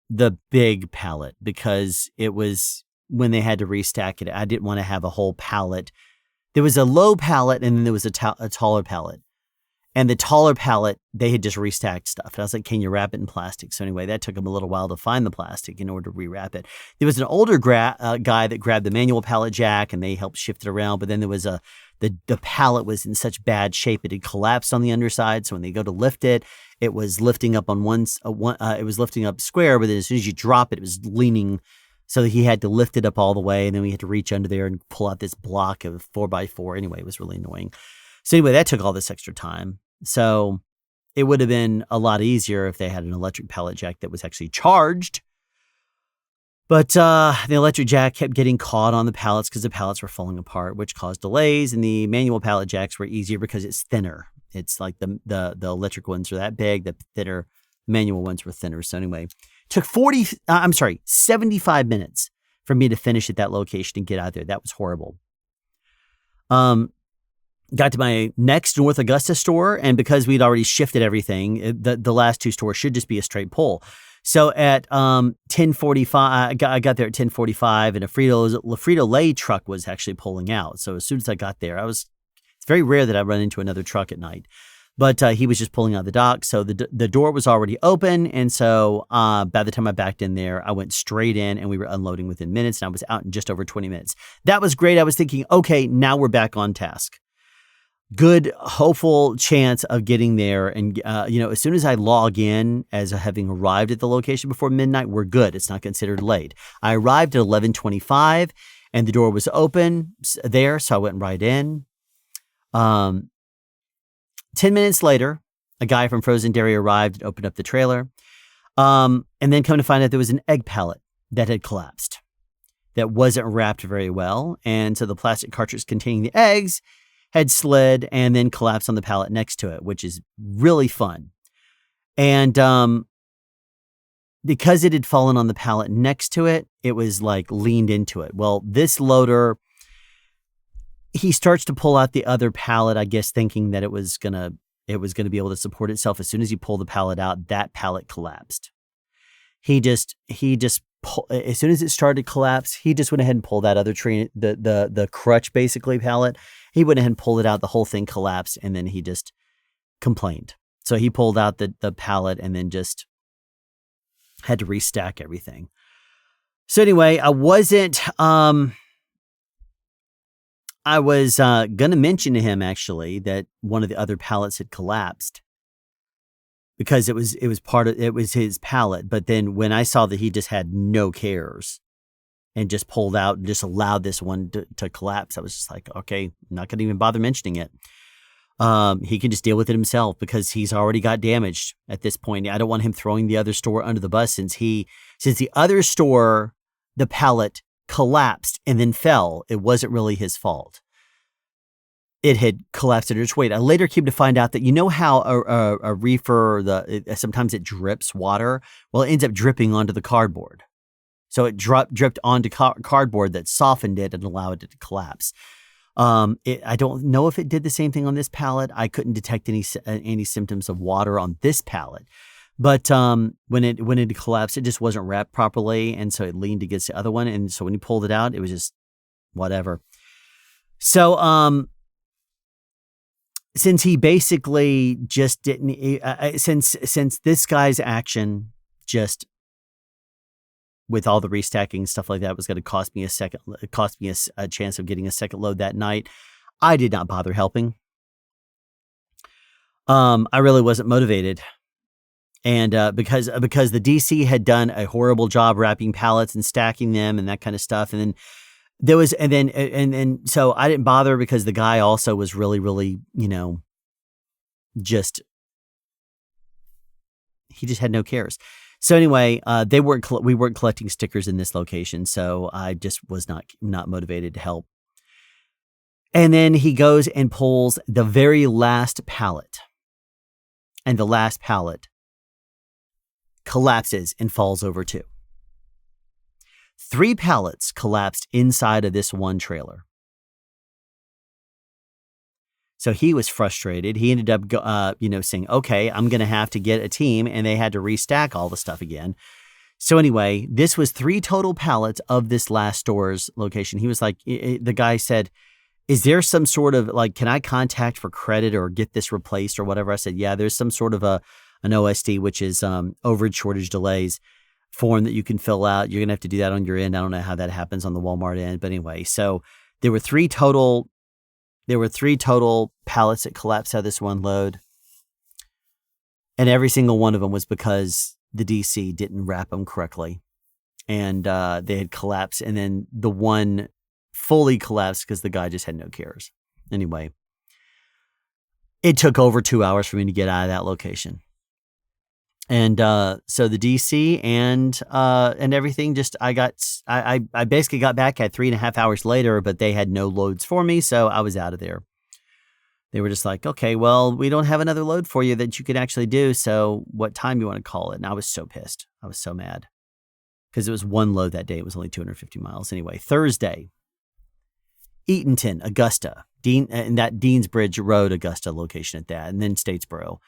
the big pallet because it was when they had to restack it. I didn't want to have a whole pallet. There was a low pallet and then there was a taller pallet. And the taller pallet, they had just restacked stuff. And I was like, can you wrap it in plastic? So anyway, that took them a little while to find the plastic in order to rewrap it. There was an older guy that grabbed the manual pallet jack and they helped shift it around. But then there was the pallet was in such bad shape it had collapsed on the underside. So when they go to lift it, it was lifting up on it was lifting up square, but then as soon as you drop it, it was leaning. So he had to lift it up all the way, and then we had to reach under there and pull out this block of 4x4. Anyway, it was really annoying. So anyway, that took all this extra time. So it would have been a lot easier if they had an electric pallet jack that was actually charged. But the electric jack kept getting caught on the pallets because the pallets were falling apart, which caused delays. And the manual pallet jacks were easier because it's thinner. It's like the electric ones are that big. The thinner manual ones were thinner. So anyway, it took 75 minutes for me to finish at that location and get out there. That was horrible. Got to my next North Augusta store, and because we'd already shifted everything, the last two stores should just be a straight pull. So at 10:45, I got there at 10:45, and a Frito-Lay truck was actually pulling out. So as soon as I got there, it's very rare that I run into another truck at night, but he was just pulling out the dock. So the door was already open, and so by the time I backed in there, I went straight in, and we were unloading within minutes, and I was out in just over 20 minutes. That was great. I was thinking, okay, now we're back on task. Good, hopeful chance of getting there. And, as soon as I log in as having arrived at the location before midnight, we're good. It's not considered late. I arrived at 11:25 and the door was open there. So I went right in. 10 minutes later, a guy from Frozen Dairy arrived and opened up the trailer. And then come to find out there was an egg pallet that had collapsed that wasn't wrapped very well. And so the plastic cartridge containing the eggs had slid and then collapsed on the pallet next to it, which is really fun. And because it had fallen on the pallet next to it, it was like leaned into it. Well, this loader, he starts to pull out the other pallet, I guess, thinking that it was gonna be able to support itself. As soon as he pulled the pallet out, that pallet collapsed. He just as soon as it started to collapse, he just went ahead and pulled that other tree, the crutch basically pallet. He went ahead and pulled it out. The whole thing collapsed, and then he just complained. So he pulled out the pallet and then just had to restack everything. So anyway, I was going to mention to him actually that one of the other pallets had collapsed because it was his pallet. But then when I saw that he just had no cares and just pulled out and just allowed this one to collapse, I was just like, okay, I'm not going to even bother mentioning it. He can just deal with it himself because he's already got damaged at this point. I don't want him throwing the other store under the bus since the other store, the pallet collapsed and then fell. It wasn't really his fault. It had collapsed under its weight. I later came to find out that, you know how a reefer, sometimes it drips water? Well, it ends up dripping onto the cardboard. So it dripped onto cardboard that softened it and allowed it to collapse. I don't know if it did the same thing on this pallet. I couldn't detect any symptoms of water on this pallet. But when it collapsed, it just wasn't wrapped properly, and so it leaned against the other one. And so when he pulled it out, it was just whatever. So since he basically just didn't, since this guy's action just with all the restacking stuff like that was going to cost me a chance of getting a second load that night, I did not bother helping. I really wasn't motivated. And because the DC had done a horrible job wrapping pallets and stacking them and that kind of stuff. And then so I didn't bother because the guy also was really, really, he just had no cares. So anyway, we weren't collecting stickers in this location, so I just was not motivated to help. And then he goes and pulls the very last pallet, and the last pallet collapses and falls over too. 3 pallets collapsed inside of this one trailer. So he was frustrated. He ended up, saying, okay, I'm going to have to get a team, and they had to restack all the stuff again. So anyway, this was 3 total pallets of this last store's location. He was like, the guy said, is there some sort of like, can I contact for credit or get this replaced or whatever? I said, yeah, there's some sort of an OSD, which is overage shortage delays form that you can fill out. You're going to have to do that on your end. I don't know how that happens on the Walmart end, but anyway, so there were three total pallets that collapsed out of this one load. And every single one of them was because the DC didn't wrap them correctly. And they had collapsed. And then the one fully collapsed because the guy just had no cares. Anyway, it took over 2 hours for me to get out of that location. And so the DC and everything, just I basically got back at 3.5 hours later, but they had no loads for me, so I was out of there. They were just like, okay, well, we don't have another load for you that you can actually do, so what time do you want to call it? And I was so pissed. I was so mad because it was one load that day. It was only 250 miles. Anyway, Thursday, Eatonton, Augusta, and that Deansbridge Road, Augusta location at that, and then Statesboro.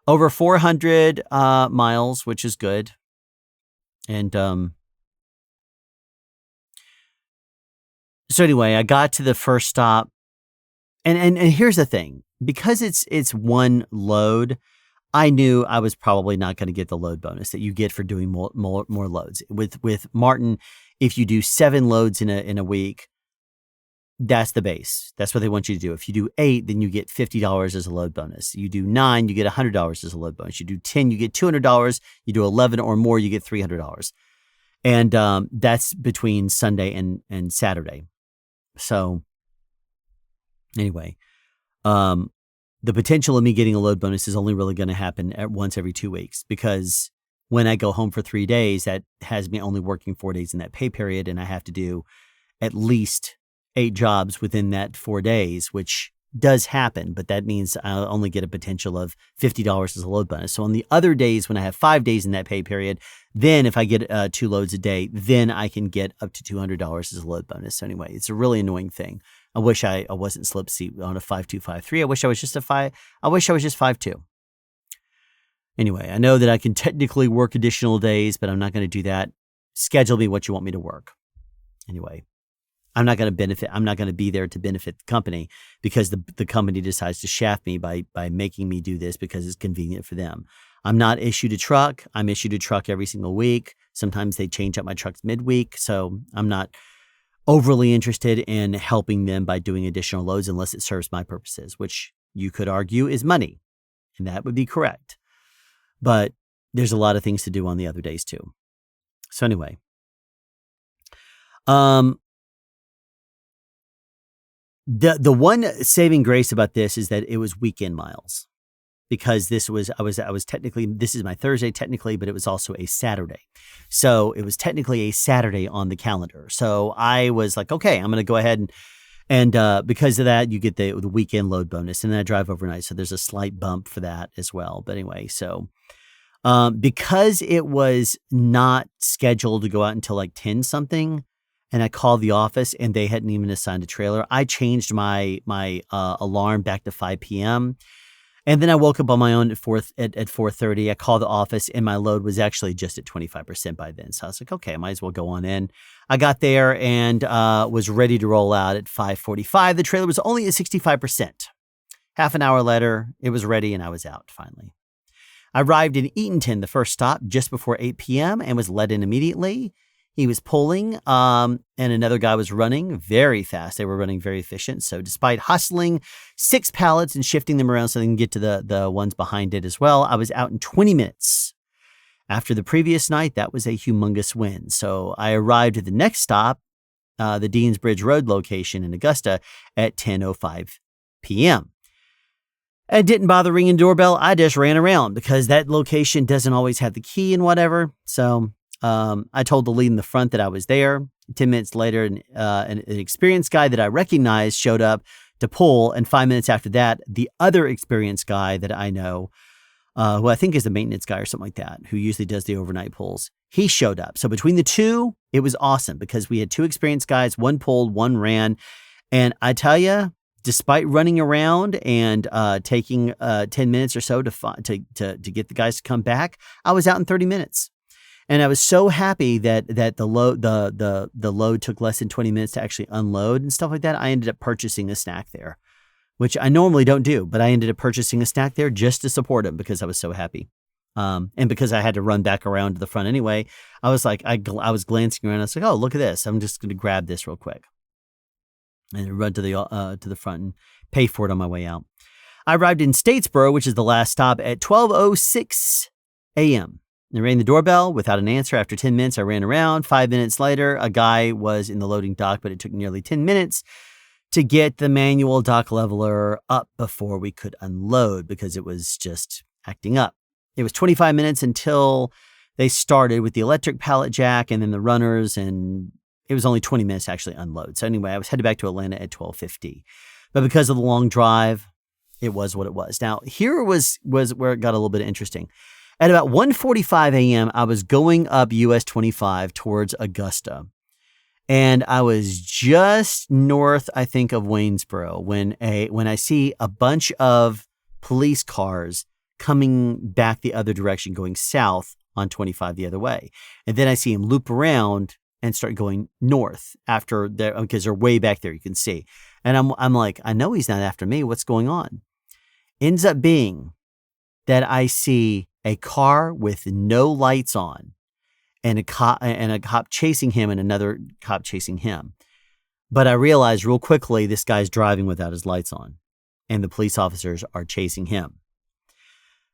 Over 400 miles, which is good. And so anyway, I got to the first stop. And here's the thing. Because it's one load, I knew I was probably not going to get the load bonus that you get for doing more loads. With Martin, if you do 7 loads in a week, that's the base. That's what they want you to do. If you do 8, then you get $50 as a load bonus. You do 9, you get $100 as a load bonus. You do 10, you get $200. You do 11 or more, you get $300. And that's between Sunday and Saturday. So anyway, the potential of me getting a load bonus is only really going to happen once every 2 weeks, because when I go home for 3 days, that has me only working 4 days in that pay period, and I have to do at least 8 jobs within that 4 days, which does happen, but that means I'll only get a potential of $50 as a load bonus. So on the other days, when I have 5 days in that pay period, then if I get 2 loads a day, then I can get up to $200 as a load bonus. So anyway, it's a really annoying thing. I wish I wasn't slip seat on a 5.253. I wish I was just 5.2. Anyway, I know that I can technically work additional days, but I'm not going to do that. Schedule me what you want me to work. Anyway, I'm not going to be there to benefit the company, because the company decides to shaft me by making me do this because it's convenient for them. I'm not issued a truck. I'm issued a truck every single week. Sometimes they change up my trucks midweek. So I'm not overly interested in helping them by doing additional loads unless it serves my purposes, which you could argue is money. And that would be correct. But there's a lot of things to do on the other days too. So anyway, The one saving grace about this is that it was weekend miles, because this is my Thursday technically, but it was also a Saturday. So it was technically a Saturday on the calendar. So I was like, okay, I'm going to go ahead and because of that, you get the weekend load bonus, and then I drive overnight. So there's a slight bump for that as well. But anyway, so because it was not scheduled to go out until like 10 something, and I called the office and they hadn't even assigned a trailer, I changed my alarm back to 5 p.m. And then I woke up on my own at 4:30. I called the office and my load was actually just at 25% by then. So I was like, okay, I might as well go on in. I got there and was ready to roll out at 5:45. The trailer was only at 65%. Half an hour later, it was ready and I was out finally. I arrived in Eatonton, the first stop, just before 8 p.m. and was let in immediately. He was pulling, and another guy was running very fast. They were running very efficient. So despite hustling 6 pallets and shifting them around so they can get to the ones behind it as well, I was out in 20 minutes. After the previous night, that was a humongous win. So I arrived at the next stop, the Deansbridge Road location in Augusta, at 10:05 p.m. I didn't bother ringing doorbell. I just ran around because that location doesn't always have the key and whatever. So I told the lead in the front that I was there. 10 minutes later, an experienced guy that I recognized showed up to pull. And 5 minutes after that, the other experienced guy that I know, who I think is the maintenance guy or something like that, who usually does the overnight pulls, he showed up. So between the two, it was awesome because we had 2 experienced guys. One pulled, one ran. And I tell you, despite running around and taking 10 minutes or so to get the guys to come back, I was out in 30 minutes. And I was so happy that the load took less than 20 minutes to actually unload and stuff like that. I ended up purchasing a snack there, which I normally don't do, but I ended up purchasing a snack there just to support him because I was so happy. And because I had to run back around to the front anyway, I was like, I was glancing around. I was like, oh, look at this. I'm just going to grab this real quick and run to the front and pay for it on my way out. I arrived in Statesboro, which is the last stop, at 12:06 a.m. I rang the doorbell without an answer. After 10 minutes, I ran around. 5 minutes later, a guy was in the loading dock, but it took nearly 10 minutes to get the manual dock leveler up before we could unload because it was just acting up. It was 25 minutes until they started with the electric pallet jack and then the runners, and it was only 20 minutes to actually unload. So anyway, I was headed back to Atlanta at 12:50. But because of the long drive, it was what it was. Now, here was where it got a little bit interesting. At about 1:45 a.m., I was going up US 25 towards Augusta. And I was just north, I think, of Waynesboro when I see a bunch of police cars coming back the other direction, going south on 25 the other way. And then I see them loop around and start going north after because they're way back there, you can see. And I'm like, I know he's not after me. What's going on? Ends up being that I see a car with no lights on and a cop chasing him and another cop chasing him. But I realized real quickly this guy's driving without his lights on and the police officers are chasing him.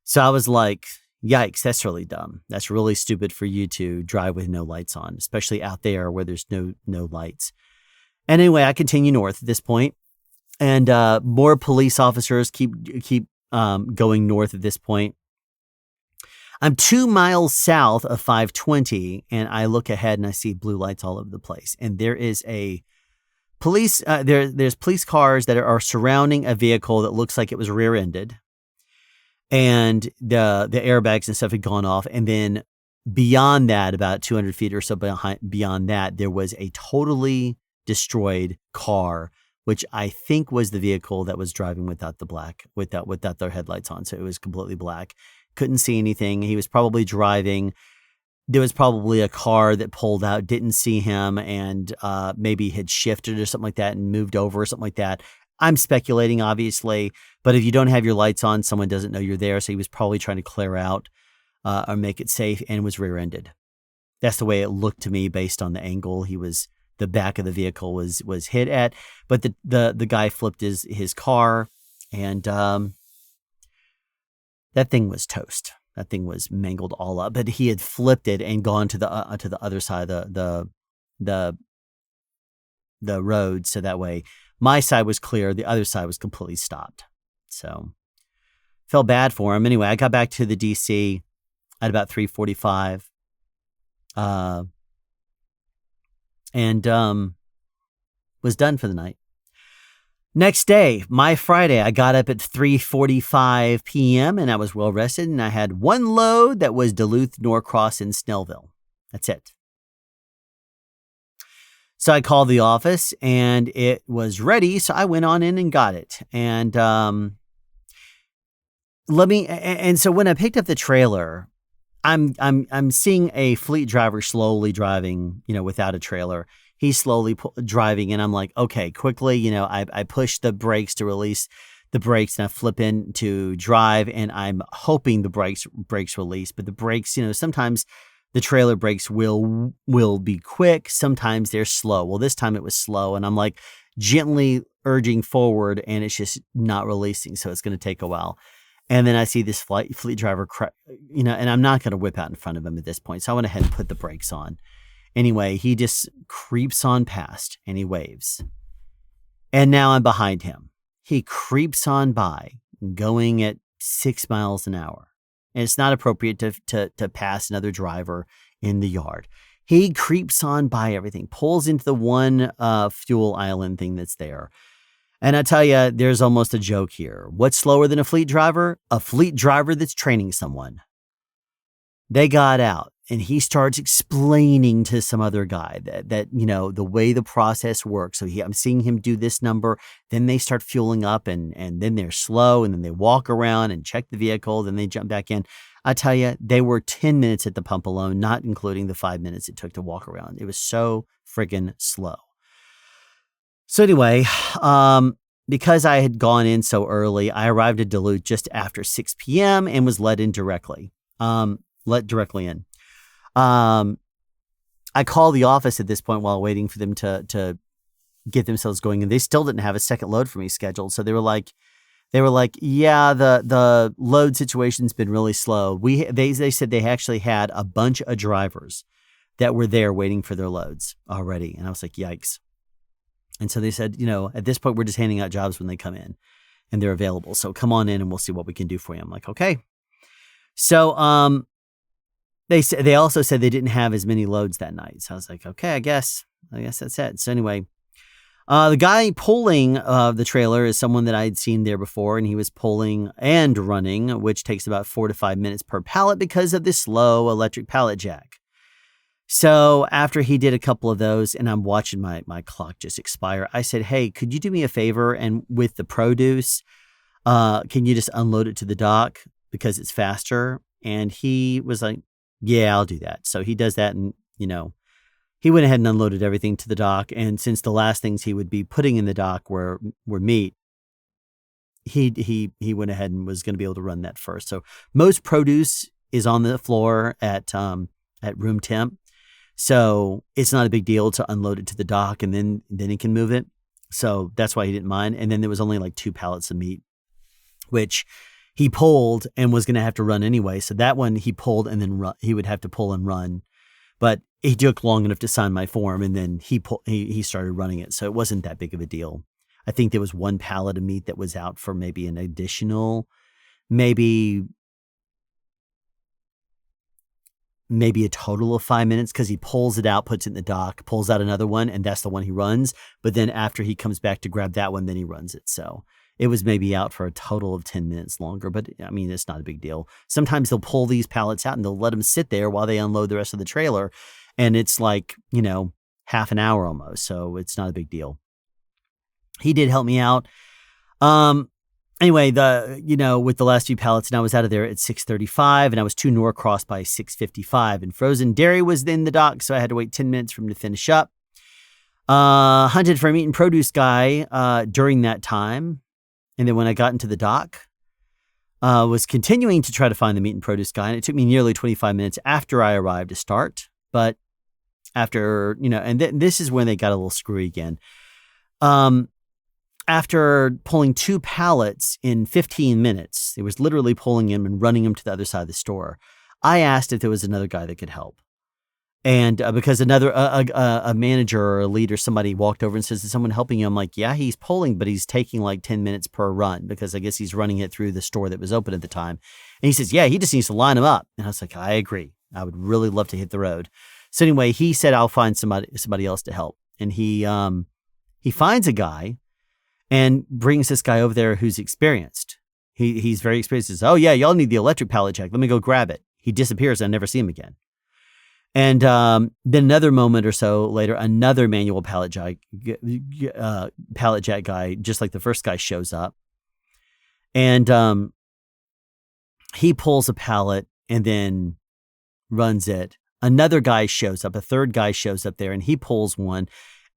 So I was like, yikes, that's really dumb. That's really stupid for you to drive with no lights on, especially out there where there's no lights. And anyway, I continue north at this point, and more police officers keep going north at this point. I'm 2 miles south of 520, and I look ahead and I see blue lights all over the place. And there is a police. There's police cars that are surrounding a vehicle that looks like it was rear-ended, and the airbags and stuff had gone off. And then beyond that, about 200 feet or so beyond that, there was a totally destroyed car, which I think was the vehicle that was driving without their headlights on. So it was completely black. Couldn't see anything. He was probably driving. There was probably a car that pulled out, didn't see him, and maybe had shifted or something like that and moved over or something like that. I'm speculating, obviously, but if you don't have your lights on, someone doesn't know you're there. So he was probably trying to clear out or make it safe and was rear-ended. That's the way it looked to me based on the angle the back of the vehicle was hit at. But the guy flipped his car, and that thing was toast. That thing was mangled all up. But he had flipped it and gone to the other side of the road, so that way my side was clear, the other side was completely stopped. So felt bad for him. Anyway, I got back to the DC at about 3:45. And was done for the night. Next day, my Friday, I got up at 3:45 p.m. and I was well rested, and I had one load that was Duluth, Norcross, and Snellville. That's it. So I called the office and it was ready. So I went on in and got it. And so when I picked up the trailer, I'm seeing a fleet driver slowly driving, without a trailer. He's slowly driving, and I'm like, okay, quickly, I push the brakes to release the brakes, and I flip in to drive, and I'm hoping the brakes release. But the brakes, sometimes the trailer brakes will be quick. Sometimes they're slow. Well, this time it was slow, and I'm like gently urging forward, and it's just not releasing. So it's going to take a while. And then I see this fleet driver, and I'm not going to whip out in front of him at this point. So I went ahead and put the brakes on. Anyway, he just creeps on past and he waves. And now I'm behind him. He creeps on by going at 6 miles an hour. And it's not appropriate to pass another driver in the yard. He creeps on by everything, pulls into the one fuel island thing that's there. And I tell you, there's almost a joke here. What's slower than a fleet driver? A fleet driver that's training someone. They got out. and he starts explaining to some other guy that the way the process works. So I'm seeing him do this number, then they start fueling up, and then they're slow, and then they walk around and check the vehicle, then they jump back in. I tell you, they were 10 minutes at the pump alone, not including the 5 minutes it took to walk around. It was so friggin' slow. So anyway, because I had gone in so early, I arrived at Duluth just after 6 p.m. and was let directly in. I called the office at this point while waiting for them to get themselves going, and they still didn't have a second load for me scheduled. So they were like, yeah, the load situation's been really slow. They said they actually had a bunch of drivers that were there waiting for their loads already. And I was like, yikes. And so they said, at this point, we're just handing out jobs when they come in and they're available. So come on in and we'll see what we can do for you. I'm like, okay. So, they also said they didn't have as many loads that night. So I was like, okay, I guess that's it. So anyway, the guy pulling the trailer is someone that I had seen there before, and he was pulling and running, which takes about 4 to 5 minutes per pallet because of this slow electric pallet jack. So after he did a couple of those, and I'm watching my clock just expire, I said, hey, could you do me a favor? And with the produce, can you just unload it to the dock because it's faster? And he was like, yeah, I'll do that. So he does that, and, he went ahead and unloaded everything to the dock. And since the last things he would be putting in the dock were meat, he went ahead and was going to be able to run that first. So most produce is on the floor at room temp. So it's not a big deal to unload it to the dock, and then he can move it. So that's why he didn't mind. And then there was only like 2 pallets of meat, which he pulled and was going to have to run anyway. So that one he pulled and then he would have to pull and run. But he took long enough to sign my form, and then he started running it. So it wasn't that big of a deal. I think there was 1 pallet of meat that was out for maybe an additional, maybe a total of 5 minutes, because he pulls it out, puts it in the dock, pulls out another one, and that's the one he runs. But then after he comes back to grab that one, then he runs it. So it was maybe out for a total of 10 minutes longer, but I mean, it's not a big deal. Sometimes they'll pull these pallets out and they'll let them sit there while they unload the rest of the trailer. And it's like, half an hour almost. So it's not a big deal. He did help me out. Anyway, with the last few pallets, and I was out of there at 6:35, and I was to Norcross by 6:55, and frozen dairy was in the dock, so I had to wait 10 minutes for him to finish up. Hunted for a meat and produce guy during that time, and then when I got into the dock, was continuing to try to find the meat and produce guy, and it took me nearly 25 minutes after I arrived to start. But after, and this is when they got a little screwy again. After pulling 2 pallets in 15 minutes, it was literally pulling him and running him to the other side of the store. I asked if there was another guy that could help. And because a manager or a lead or somebody walked over and says, is someone helping you? I'm like, yeah, he's pulling, but he's taking like 10 minutes per run, because I guess he's running it through the store that was open at the time. And he says, yeah, he just needs to line him up. And I was like, I agree. I would really love to hit the road. So anyway, he said, I'll find somebody else to help. And he finds a guy and brings this guy over there who's experienced. He's very experienced. He says, oh yeah, y'all need the electric pallet jack. Let me go grab it. He disappears. I never see him again. And then another moment or so later, another manual pallet jack guy, just like the first guy, shows up. And he pulls a pallet and then runs it. Another guy shows up. A third guy shows up there, and he pulls one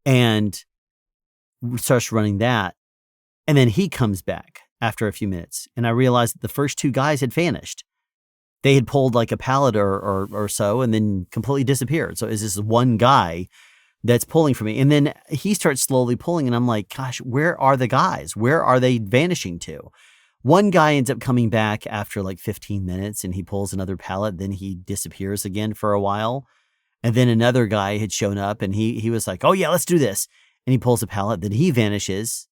and starts running that. And then he comes back after a few minutes, and I realized that the first 2 guys had vanished. They had pulled like a pallet or so and then completely disappeared. So is this one guy that's pulling for me? And then he starts slowly pulling, and I'm like, gosh, where are the guys? Where are they vanishing to? One guy ends up coming back after like 15 minutes, and he pulls another pallet. Then he disappears again for a while. And then another guy had shown up, and he was like, oh yeah, let's do this. And he pulls a pallet. Then he vanishes.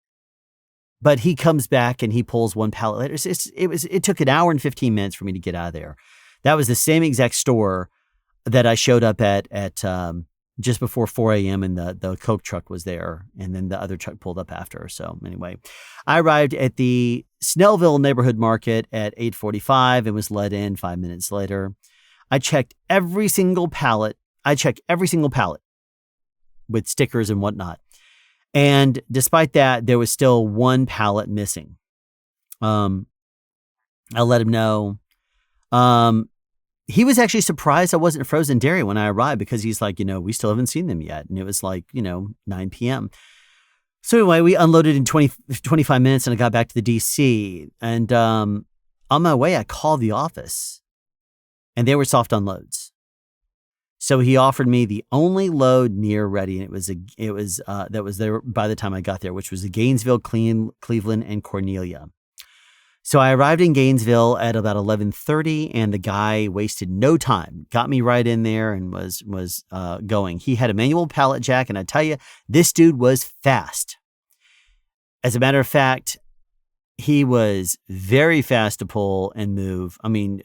But he comes back and he pulls 1 pallet later. It took an hour and 15 minutes for me to get out of there. That was the same exact store that I showed up at just before 4 a.m. and the Coke truck was there. And then the other truck pulled up after. So anyway, I arrived at the Snellville neighborhood market at 8:45 and was let in 5 minutes later. I checked every single pallet. I checked every single pallet with stickers and whatnot. And despite that, there was still one pallet missing. I let him know. He was actually surprised I wasn't frozen dairy when I arrived because he's like, we still haven't seen them yet. And it was like, 9 p.m. So anyway, we unloaded in 25 minutes and I got back to the DC. And on my way, I called the office and they were soft unloads. So he offered me the only load near ready, and that was there by the time I got there, which was the Gainesville, Cleveland, and Cornelia. So I arrived in Gainesville at about 11:30, and the guy wasted no time, got me right in there, and was going. He had a manual pallet jack, and I tell you, this dude was fast. As a matter of fact, he was very fast to pull and move. I mean,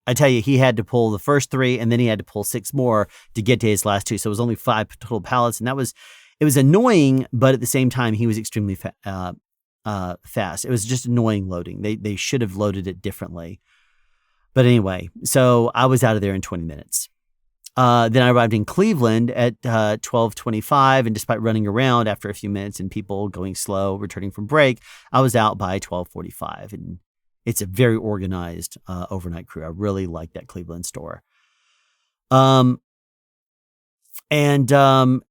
I tell you, he had to pull the first 3 and then he had to pull 6 more to get to his last 2. So it was only 5 total pallets. And it was annoying, but at the same time, he was extremely fast. It was just annoying loading. They should have loaded it differently. But anyway, so I was out of there in 20 minutes. Then I arrived in Cleveland at 12:25. And despite running around after a few minutes and people going slow, returning from break, I was out by 12:45. And it's a very organized overnight crew. I really like that Cleveland store.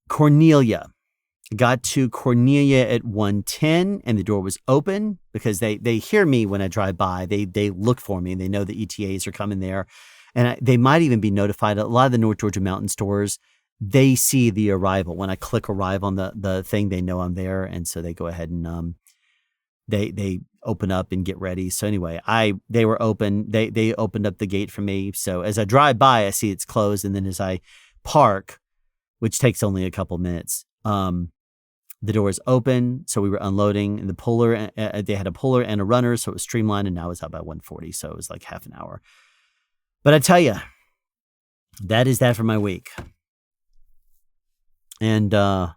Cornelia. Got to Cornelia at 1:10 and the door was open because they hear me when I drive by. They look for me and they know the ETAs are coming there. And they might even be notified. A lot of the North Georgia Mountain stores, they see the arrival. When I click arrive on the thing, they know I'm there. And so they go ahead and they open up and get ready. So anyway, they were open. They opened up the gate for me. So as I drive by, I see it's closed. And then as I park, which takes only a couple minutes, the door is open. So we were unloading and the puller. They had a puller and a runner. So it was streamlined and now it's out by 1:40. So it was like half an hour. But I tell you, that is that for my week. And not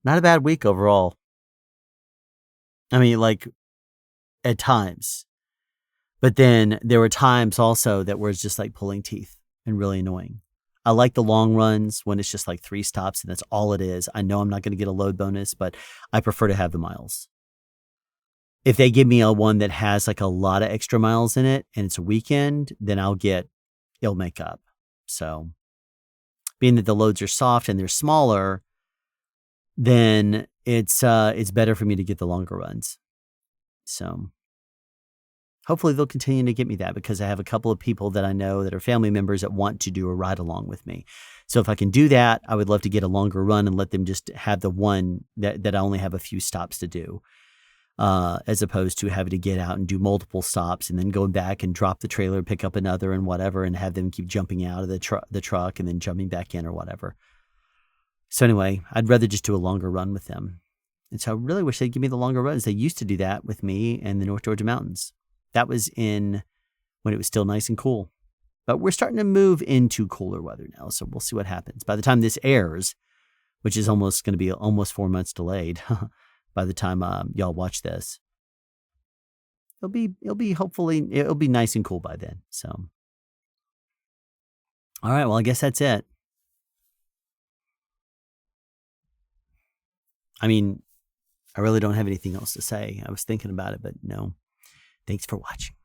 a bad week overall. I mean, like at times. But then there were times also that was just like pulling teeth and really annoying. I like the long runs when it's just like 3 stops and that's all it is. I know I'm not going to get a load bonus, but I prefer to have the miles. If they give me a one that has like a lot of extra miles in it and it's a weekend, then it'll make up. So being that the loads are soft and they're smaller, then it's better for me to get the longer runs. So hopefully they'll continue to get me that because I have a couple of people that I know that are family members that want to do a ride along with me. So if I can do that, I would love to get a longer run and let them just have the one that I only have a few stops to do, as opposed to having to get out and do multiple stops and then going back and drop the trailer, pick up another and whatever, and have them keep jumping out of the truck and then jumping back in or whatever. So anyway, I'd rather just do a longer run with them. And so I really wish they'd give me the longer runs. They used to do that with me in the North Georgia mountains. That was when it was still nice and cool. But we're starting to move into cooler weather now, so we'll see what happens. By the time this airs, which is almost going to be almost 4 months delayed, by the time y'all watch this, it'll be nice and cool by then. So, all right, well, I guess that's it. I mean, I really don't have anything else to say. I was thinking about it, but no. Thanks for watching.